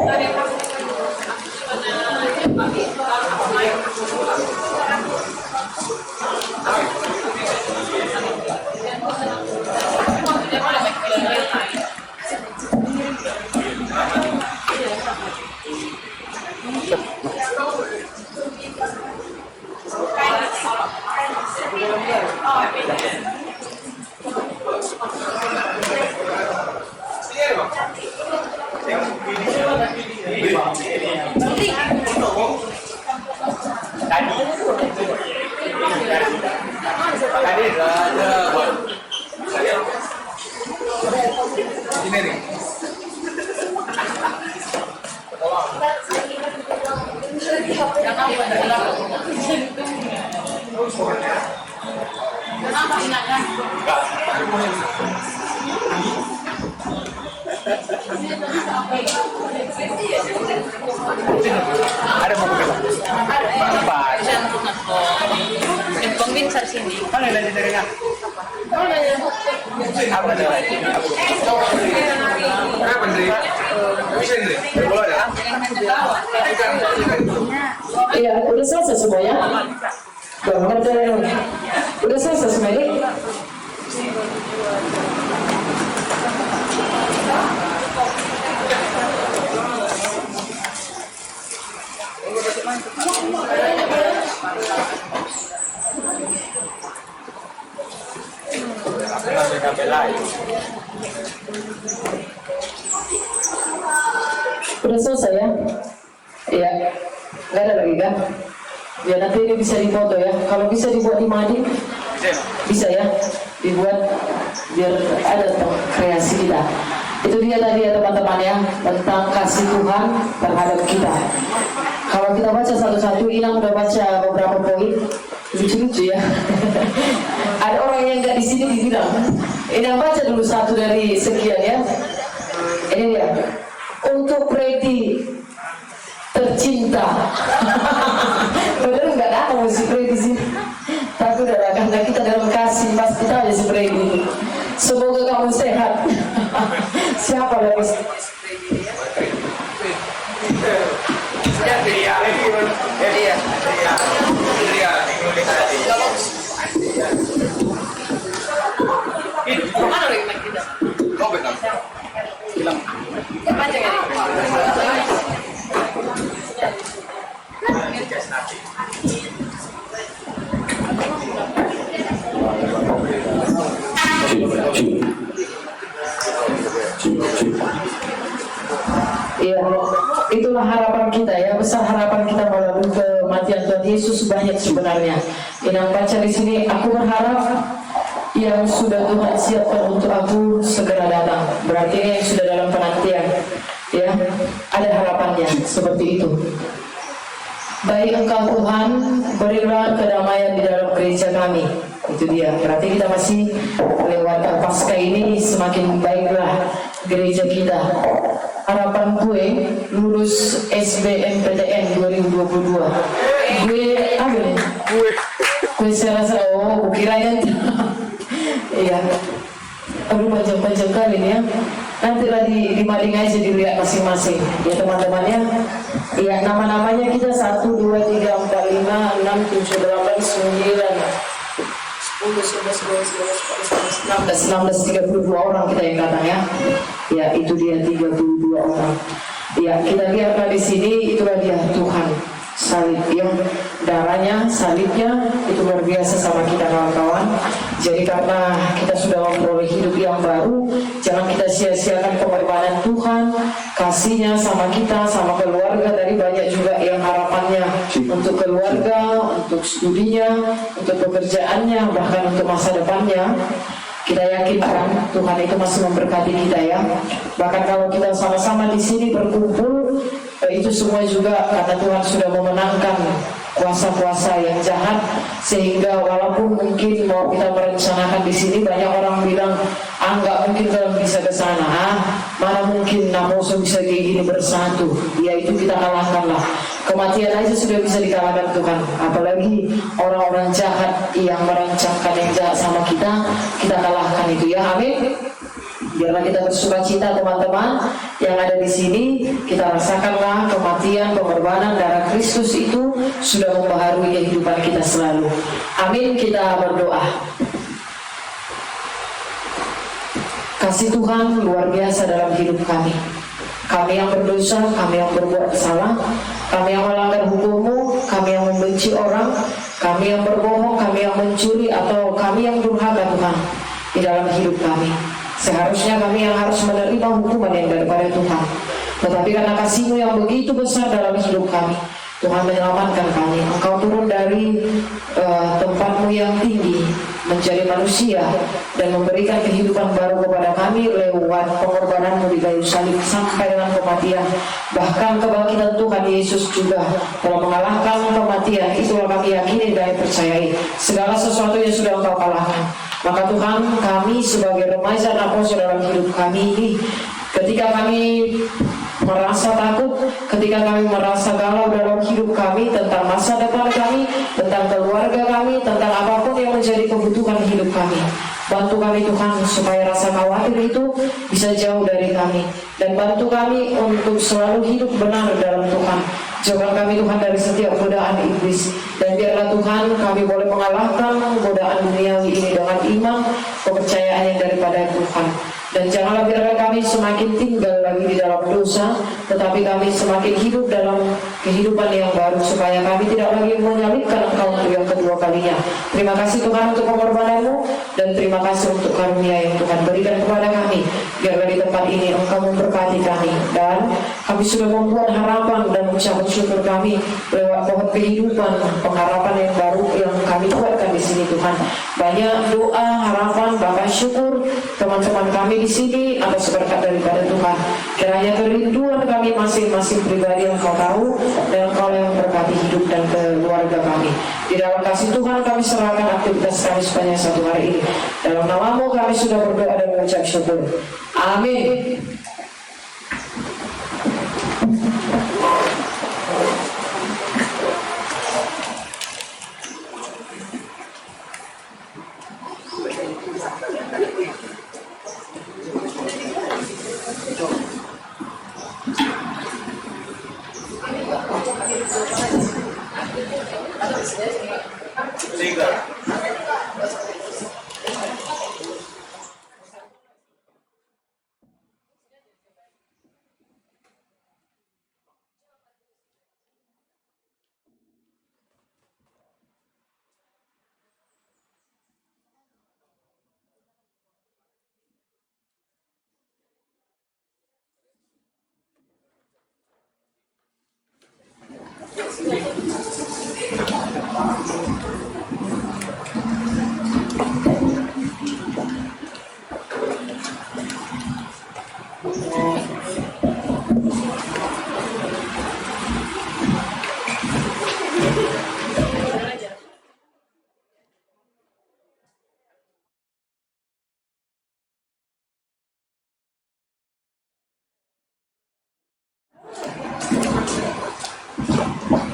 Ada mau ke Pembincar sini. Mana lagi dari nak? Apa ada lagi? Apa dari? Bisa ni? Boleh ya? Iya, udah selesai semuanya. Udah selesai semuanya. Udah selesai ya? Iya, nggak ada lagi kan? Ya nanti ini bisa difoto ya. Kalau bisa dibuat di mading, bisa ya, dibuat biar ada kreasi kita. Itu dia tadi ya teman-teman ya, tentang kasih Tuhan terhadap kita. Kalau kita baca satu-satu, Inang udah baca beberapa poin, lucu-lucu ya. Ada orang yang nggak di sini dibilang, Inang baca dulu satu dari sekian ya. Ini dia, untuk Preti tercinta. Bener nggak ada mau si Preti sih? Tapi udah karena kita dalam kasih pasti kita aja si Preti. Semoga kamu sehat. Siapa lagi? Ya, itulah harapan kita ya, besar harapan kita melalui kematian Tuhan Yesus banyak sebenarnya. Yang baca di sini, aku berharap yang sudah Tuhan siapkan untuk aku segera datang. Berarti ini yang sudah dalam penantian, ya, ada harapannya seperti itu. Baik Engkau Tuhan, berilah kedamaian di dalam gereja kami. Itu dia, berarti kita masih lewat Paskah ini semakin baiklah gereja kita. Harapan gue lulus SBMPTN 2022. Gue apa nih? Gue serasa kiranya iya. Aduh panjang-panjang kali nih ya. Nanti lah di mading aja dilihat masing-masing ya teman-teman ya. Ya, nama-namanya kita 1, 2, 3, 4, 5, 6, 7, 8, 9, 10, 11, 12, 32 orang kita yang datang ya. Ya, itu dia 32 orang. Ya, kita lihat di sini, itulah dia Tuhan. Salib yang darahnya, salibnya itu luar biasa sama kita kawan-kawan. Jadi karena kita sudah memperoleh hidup yang baru, jangan kita sia-siakan pengorbanan Tuhan, kasihnya sama kita, sama keluarga. Tadi banyak juga yang harapannya untuk keluarga, untuk studinya, untuk pekerjaannya, bahkan untuk masa depannya. Kita yakinkan Tuhan itu masih memberkati kita ya. Bahkan kalau kita sama-sama di sini berkumpul, itu semua juga karena Tuhan sudah memenangkan kuasa-kuasa yang jahat, sehingga walaupun mungkin mau kita merencanakan di sini, banyak orang bilang nggak mungkin kalau bisa ke sana, mana mungkin Namoso bisa kayak gini bersatu. Ya itu kita kalahkan lah. Kematian aja sudah bisa dikalahkan Tuhan, apalagi orang-orang jahat yang merancangkan yang jahat sama kita kalahkan itu ya. Amin. Biarlah kita bersuka cita teman-teman yang ada di sini. Kita rasakanlah kematian, pengorbanan darah Kristus itu sudah membaharui kehidupan kita selalu. Amin. Kita berdoa. Kasih Tuhan luar biasa dalam hidup kami. Kami yang berdosa, kami yang berbuat salah, kami yang melanggar hukum-Mu, kami yang membenci orang, kami yang berbohong, kami yang mencuri, atau kami yang durhaka Tuhan di dalam hidup kami. Seharusnya kami yang harus menerima hukuman yang daripada Tuhan. Tetapi karena kasih-Mu yang begitu besar dalam hidup kami, Tuhan menyelamatkan kami. Engkau turun dari tempat-Mu yang tinggi menjadi manusia dan memberikan kehidupan baru kepada kami lewat pengorbanan-Mu di kayu salib sampai dengan kematian. Bahkan kebangkitan Tuhan Yesus juga telah mengalahkan kematian. Itulah kami yakini dan percayai. Segala sesuatu yang sudah Engkau kalahkan. Maka Tuhan, kami sebagai remaja Namoso dalam hidup kami ini, ketika kami merasa takut, ketika kami merasa galau dalam hidup kami tentang masa depan kami, tentang keluarga kami, tentang apapun yang menjadi kebutuhan hidup kami, bantu kami Tuhan supaya rasa khawatir itu bisa jauh dari kami, dan bantu kami untuk selalu hidup benar dalam Tuhan. Jauhkan kami Tuhan dari setiap godaan iblis, dan biarlah Tuhan kami boleh mengalahkan godaan duniawi ini dengan iman, kepercayaan yang daripada Tuhan. Dan janganlah biarkan kami semakin tinggal lagi di dalam dosa, tetapi kami semakin hidup dalam kehidupan yang baru, supaya kami tidak lagi menyalibkan Engkau untuk yang kedua kalinya. Terima kasih Tuhan untuk pengorbanan-Mu, dan terima kasih untuk karunia yang Tuhan berikan kepada kami. Biarlah di tempat ini Engkau memberkati kami, dan kami sudah membuat harapan dan ucapan syukur kami lewat pohon kehidupan, pengharapan yang baru yang kami buatkan di sini Tuhan. Banyak doa, harapan, bahkan syukur teman-teman kami di sini atas berkat daripada Tuhan. Kiranya kerinduan kami masing-masing pribadi yang Kau tahu, dan Kau yang berkati hidup dan keluarga kami. Di dalam kasih Tuhan kami serahkan aktivitas kami sepanjang satu hari ini. Dalam nama-Mu kami sudah berdoa dan mengucap syukur. Amin.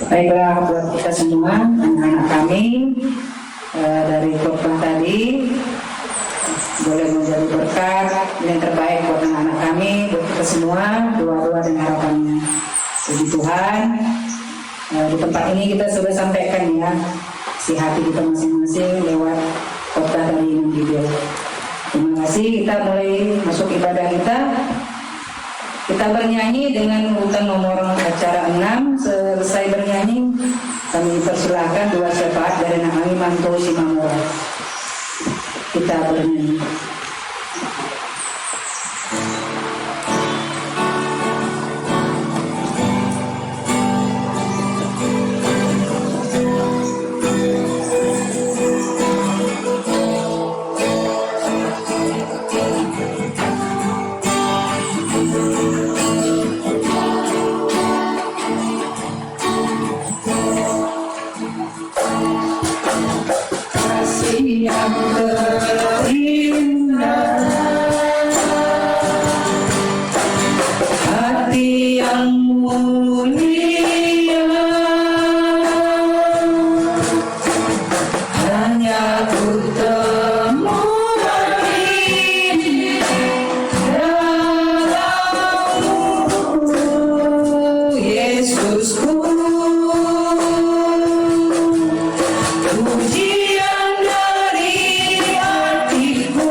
Baiklah buat kita semua, anak-anak kami dari khotbah tadi boleh menjadi berkat yang terbaik buat anak-anak kami, buat kita semua, doa-doa dan harapannya. Puji Tuhan, di tempat ini kita sudah sampaikan ya si hati kita masing-masing lewat khotbah dari Imam Gideon. Terima kasih, kita mulai masuk ibadah kita. Kita bernyanyi dengan urutan nomor acara 6. Selesai bernyanyi, kami persilahkan dua syafaat dari Nabi Manto Simamora. Kita bernyanyi. Yang terindah, hati yang mulia, hanya ku temukan dalam-Mu, Yesusku. Pujian dari hatiku,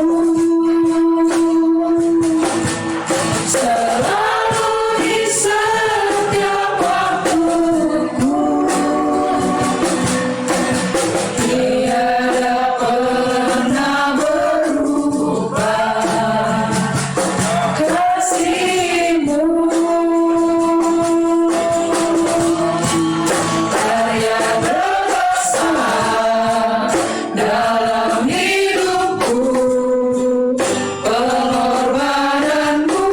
selalu di setiap waktuku, tiada pernah berubah kasih-Mu. Karya bersama dalam hidupku, pengorbananmu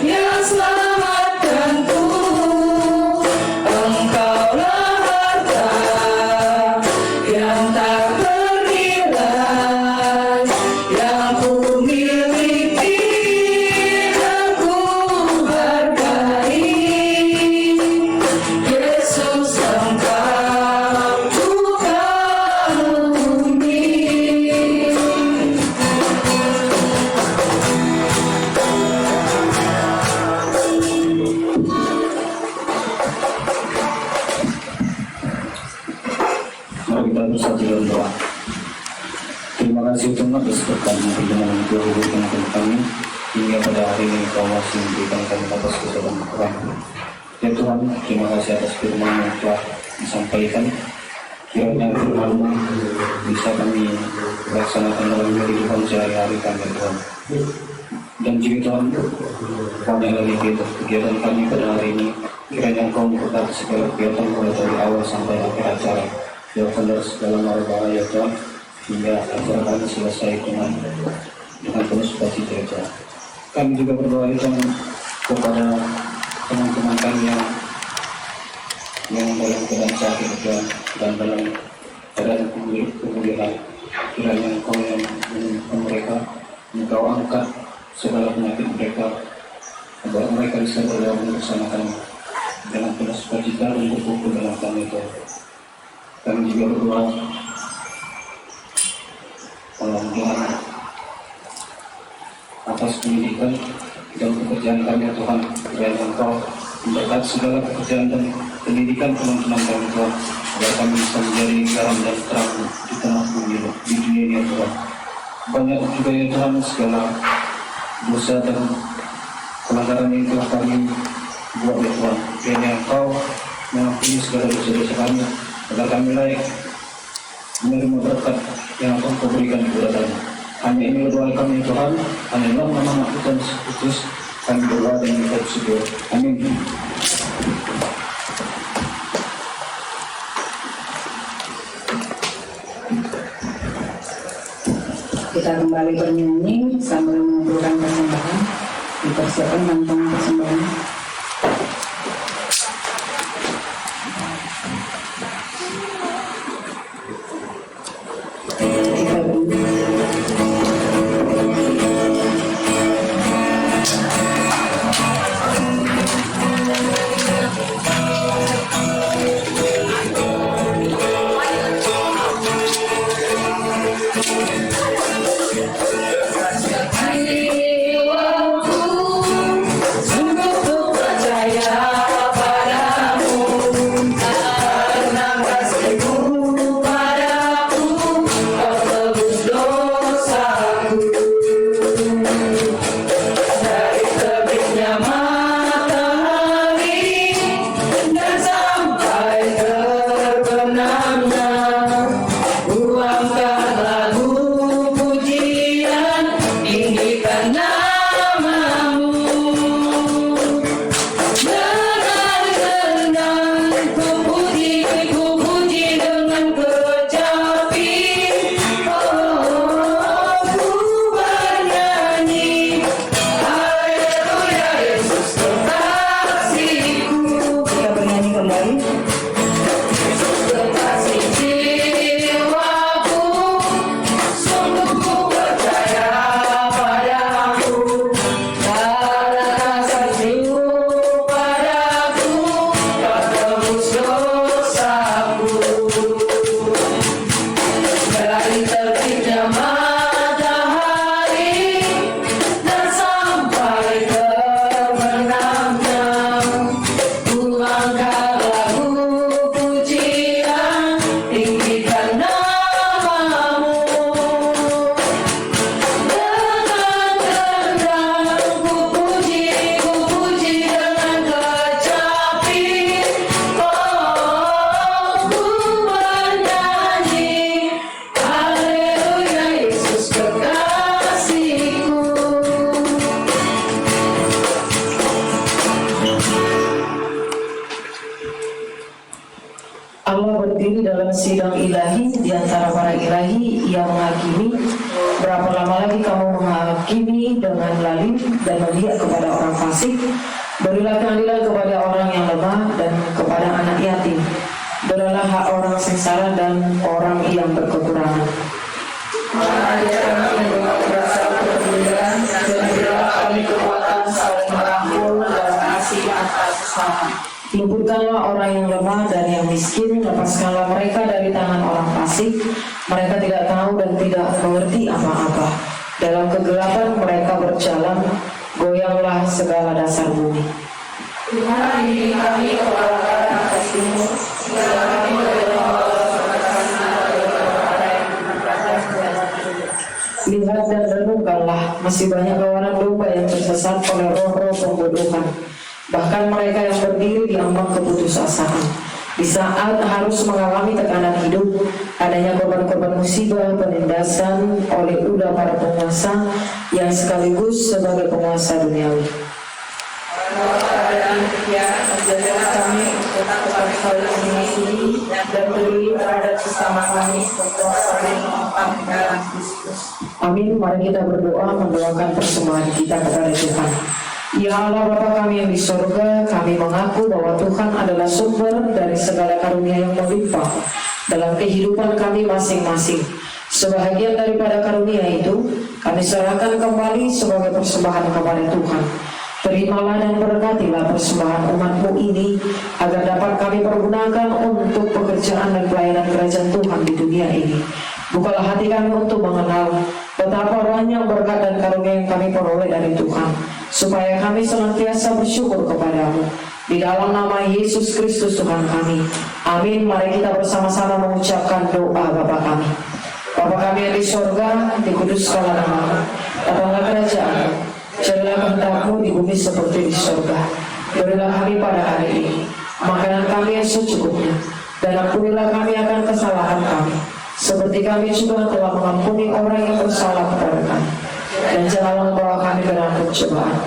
yang selamatkanku. Engkaulah harta yang tak ternilai, yang ku miliki dan ku hargai. Yesus, Engkau Tuhan ini. Mari kita bersatu dalam doa. Terima kasih Tuhan atas berkatmu perjalanan kehidupan kami hingga pada hari ini Kau masih memberikan kami atas kesempatan Tuhan. Ya Tuhan, terima kasih atas firman yang telah disampaikan. Kiranya firman-Mu bisa kami laksanakan dalam kehidupan sehari-hari kami Tuhan. Dan jika Tuhan banyak lagi kegiatan kami pada hari ini, kiranya Engkau memberkati segala kegiatan mulai dari awal sampai akhir acara. Jauhkan dari segala mara bahaya Tuhan, hingga acara kami selesai dengan penuh sukacita. Kami juga berdoa Tuhan kepada teman-teman kami yang dalam keadaan sakit dan dalam keadaan kemuliaan. Kiranya Engkau yang menyembuhkan mereka, Engkau angkat segala penyakit mereka, agar mereka bisa bergabung bersama kami dengan penuh sukacita dan berkumpul dalam kami Tuhan. Kami juga berdoa Tuhan atas pendidikan dan pekerjaan kami Tuhan. Kiranya Engkau memberkati segala pekerjaan dan pendidikan teman-teman kami Tuhan, agar kami bisa menjadi garam dan terang di tengah bumi di dunia ini Tuhan. Banyak juga ya Tuhan segala dosa dan pelanggaran yang telah kami buat ya Tuhan. Kiranya Engkau mengampuni segala dosa-dosa kami, agar kami layak menerima berkat yang akan Kau berikan kepada kami. Hanya ini doa kami Tuhan, hanya dalam nama Tuhan Yesus Kristus kami berdoa dan kita bersyukur. Amin. Kita kembali bernyanyi sambil mengumpulkan persembahan. Dipersiapkan kantong persembahan. Kita jiwaku sungguh percaya ilahi di antara para ilahi yang menghakimi. Berapa lama lagi kamu menghakimi dengan lalim dan memihak kepada orang fasik? Berilah keadilan kepada orang yang lemah dan kepada anak yatim. Berilah hak orang sengsara dan orang yang berkekurangan. Ajarkan kami rasa kepedulian dan berilah kami kekuatan saling merangkul dalam kasih antar sesama. Luputkanlah orang yang lemah dan yang miskin, lepaskanlah mereka dari tangan orang fasik. Mereka tidak tahu dan tidak mengerti apa-apa. Dalam kegelapan mereka berjalan, goyanglah segala dasar bumi. Tuhan diri kami kepada kasih-Mu, segala kami lihat dan renungkanlah, masih banyak kawanan domba yang tersesat oleh roh-roh pembodohan. Bahkan mereka yang berdiri di ambang keputusasaan. Di saat harus mengalami tekanan hidup, adanya korban-korban musibah, penindasan oleh ulah para penguasa yang sekaligus sebagai penguasa duniawi. Ajarkan kami untuk tetap saling mengasihi dan peduli terhadap sesama kami untuk saling memahami dalam Kristus. Amin. Mari kita berdoa mendoakan persembahan kita kepada Tuhan. Ya Allah Bapa kami yang di sorga, kami mengaku bahwa Tuhan adalah sumber dari segala karunia yang melimpah dalam kehidupan kami masing-masing. Sebahagian daripada karunia itu, kami serahkan kembali sebagai persembahan kepada Tuhan. Terimalah dan berkatilah persembahan umat-Mu ini, agar dapat kami pergunakan untuk pekerjaan dan pelayanan kerajaan Tuhan di dunia ini. Bukalah hati kami untuk mengenal betapa banyak berkat dan karunia yang kami peroleh dari Tuhan, supaya kami senantiasa bersyukur kepadamu. Di dalam nama Yesus Kristus Tuhan kami. Amin. Mari kita bersama-sama mengucapkan doa Bapa kami. Bapa kami yang di sorga, dikuduskanlah namamu. Datanglah kerajaan-Mu. Jadilah kehendak-Mu di bumi seperti di sorga. Berilah kami pada hari ini makanan kami yang secukupnya, dan ampunilah kami akan kesalahan kami, seperti kami juga telah mengampuni orang yang bersalah kepada kami. Dan janganlah membawa kami ke dalam pencobaan,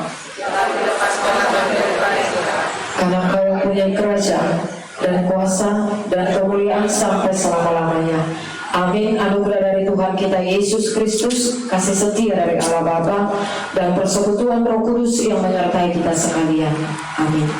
karena Kau yang punya kerajaan dan kuasa dan kemuliaan sampai selama-lamanya. Amin. Anugerah dari Tuhan kita Yesus Kristus, kasih setia dari Allah Bapa, dan persekutuan Roh Kudus yang menyertai kita sekalian. Amin.